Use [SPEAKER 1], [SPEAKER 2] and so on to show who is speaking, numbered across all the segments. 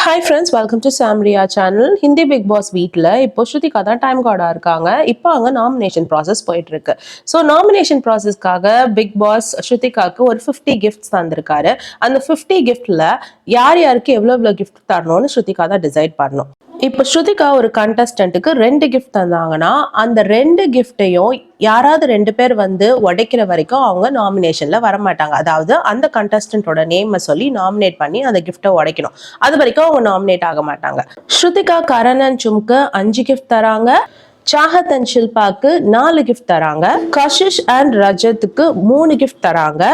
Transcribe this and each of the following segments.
[SPEAKER 1] Hi friends, welcome to Samriya channel. Hindi Bigg Boss வீட்டில் இப்போ ஸ்ருதிகா தான் டைம் கார்டாக இருக்காங்க. இப்போ அங்கே நாமினேஷன் ப்ராசஸ் போயிட்டு இருக்கு. ஸோ நாமினேஷன் ப்ராசஸ்க்காக பிக் பாஸ் ஸ்ருதிகாவுக்கு ஒரு 50 கிஃப்ட்ஸ் தந்திருக்காரு. அந்த 50 கிஃப்ட்ல யார் யாருக்கு எவ்வளோ கிஃப்ட் தரணும்னு ஸ்ருதிகா தான் டிசைட் பண்ணணும். இப்போ ஸ்ருதிகா ஒரு கண்டஸ்டன்ட்டுக்கு 2 கிஃப்ட் தந்தாங்கன்னா அந்த 2 கிஃப்டையும் யாராவது 2 பேர் வந்து உடைக்கிற வரைக்கும் அவங்க நாமினேஷன்ல வரமாட்டாங்க. அதாவது அந்த கண்டஸ்டன்டோட நேமை சொல்லி நாமினேட் பண்ணி அந்த கிஃப்டை உடைக்கணும். அது வரைக்கும் அவங்க நாமினேட் ஆக மாட்டாங்க. ஸ்ருதிகா, கரண் அண்ட் சும்க்கு 5 கிஃப்ட் தராங்க. சாஹத் அண்ட் ஷில்பாக்கு 4 கிஃப்ட் தராங்க. கஷிஷ் அண்ட் ரஜத்துக்கு 3 கிஃப்ட் தராங்க.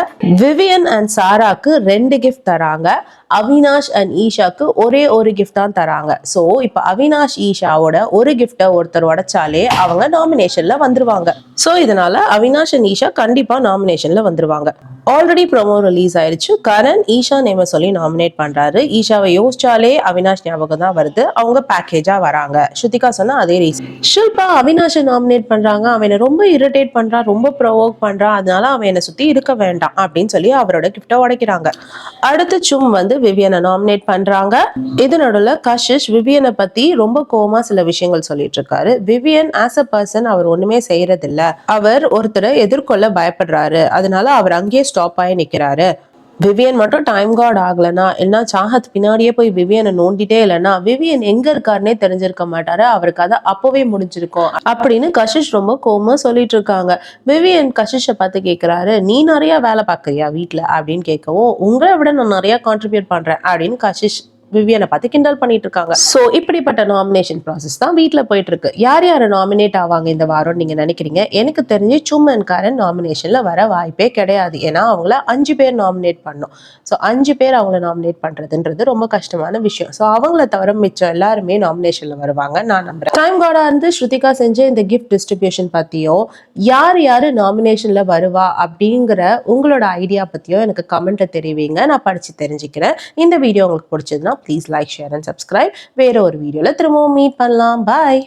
[SPEAKER 1] விவியன் அண்ட் சாராக்கு 2 கிஃப்ட் தராங்க. அவினாஷ் அண்ட் ஈஷாக்கு ஒரே ஒரு கிஃப்ட் தான் தராங்க. ஸோ இப்போ அவினாஷ் ஈஷாவோட ஒரு கிஃப்டை ஒருத்தர் உடைச்சாலே அவங்க நாமினேஷன்ல வந்துருவாங்க. ஸோ இதனால அவினாஷ் அண்ட் ஈஷா கண்டிப்பா நாமினேஷன்ல வந்துருவாங்க. ஆல்ரெடி ப்ரோமோ ரிலீஸ் ஆயிடுச்சு. கரண் ஈஷா நேம சொல்லி நாமினேட் பண்றாரு. ஈஷாவை யோசிச்சாலே அவினாஷ் ஞாபகம் தான் வருது. அவங்க பேக்கேஜா வராங்க. ஸ்ருதிகா சொன்னா அதே ரீசன். ஷில்பா அவினாஷை நாமினேட் பண்றாங்க. அவனை ரொம்ப இரிட்டேட் பண்றான், ரொம்ப ப்ரொவோக் பண்றான், அதனால அவன் என்னை சுத்தி இருக்க வேண்டாம் அப்படின்னு சொல்லி அவரோட கிஃப்டை உடைக்கிறாங்க. அடுத்து சும் வந்து விவியனை நாமினேட் பண்றாங்க. இது நடுவில் கஷிஷ் விவியனை பத்தி ரொம்ப கோவமா சில விஷயங்கள் சொல்லிட்டு இருக்காரு. விவியன் ஆஸ் அ பர்சன் அவர் ஒண்ணுமே செய்யறது இல்ல, அவர் ஒருத்தரை எதிர்கொள்ள பயப்படுறாரு, அதனால அவர் அங்கேயே ஸ்டாப் ஆகி நிக்கிறாரு. விவியன் மட்டும் டைம் கார்டு ஆகலனா, இல்லைன்னா சாஹத் பின்னாடியே போய் விவியனை நோண்டிட்டே இல்லைன்னா விவியன் எங்க இருக்காருன்னே தெரிஞ்சிருக்க மாட்டாரு, அவருக்கு அதை அப்பவே முடிஞ்சிருக்கும் அப்படின்னு கஷிஷ் ரொம்ப கோவமா சொல்லிட்டு இருக்காங்க. விவியன் கஷிஷை பார்த்து கேட்கிறாரு, நீ நிறைய வேலை பார்க்கறியா வீட்டுல அப்படின்னு கேட்கவும், உங்களை விட நான் நிறைய கான்ட்ரிபியூட் பண்றேன் அப்படின்னு கஷிஷ் விவியனை பார்த்து கிண்டல் பண்ணிட்டு இருக்காங்க. சோ இப்படிப்பட்ட நாமினேஷன் ப்ராசஸ் தான் வீட்டுல போயிட்டு இருக்கு. யார் யாரு நாமினேட் ஆவாங்க இந்த வாரம் நீங்க நினைக்கிறீங்க? எனக்கு தெரிஞ்சு சும் அண்ட் கரண் நாமினேஷன்ல வர வாய்ப்பே கிடையாது. ஏன்னா அவங்கள 5 பேர் நாமினேட் பண்ணும். ஸோ 5 பேர் அவங்கள நாமினேட் பண்றதுன்றது ரொம்ப கஷ்டமான விஷயம். ஸோ அவங்கள தவிர மிச்சம் எல்லாருமே நாமினேஷன்ல வருவாங்க நான் நம்புறேன். டைம் கார்டா இருந்து ஸ்ருதிகா செஞ்ச இந்த கிஃப்ட் டிஸ்ட்ரிபியூஷன் பத்தியும் யார் யாரு நாமினேஷன்ல வருவா அப்படிங்கிற உங்களோட ஐடியா பத்தியும் எனக்கு கமெண்ட்ல தெரிவிங்க. நான் படிச்சு தெரிஞ்சுக்கிறேன். இந்த வீடியோ உங்களுக்கு பிடிச்சதுன்னா please like, share and subscribe. வேற ஒரு வீடியோல திரும்பவும் மீட் பண்ணலாம். பாய்.